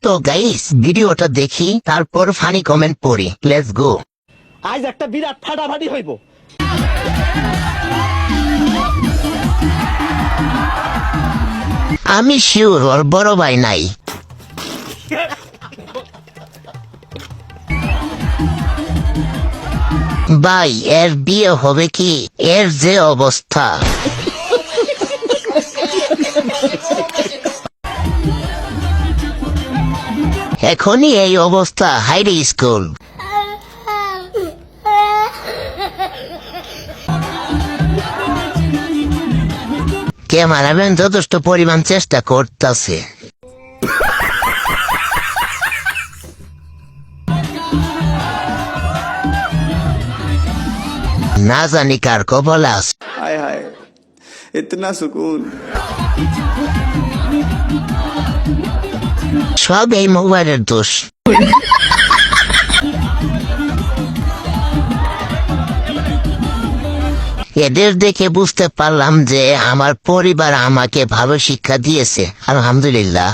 তো গাইস ভিডিওটা দেখি তারপর ফানি কমেন্ট পড়ি। Let's go. আজ একটা বিরাট ফাটাফাটি হইব। আমি শিওর ওর বড় ভাই নাই। ভাই এর বিয়ে হবে কি? এর যে অবস্থা, এখনই এই অবস্থা। হাইরে স্কুল ক্যামেরাম্যান যথেষ্ট পরিমাণ চেষ্টা করতেছে। না জানি কার কপাল আছে। हाय हाय इतना सुकून। সব এই মোবাইলের দোষ। এদের দেখে বুঝতে পারলাম যে আমার পরিবার আমাকে ভালো শিক্ষা দিয়েছে, আলহামদুলিল্লাহ।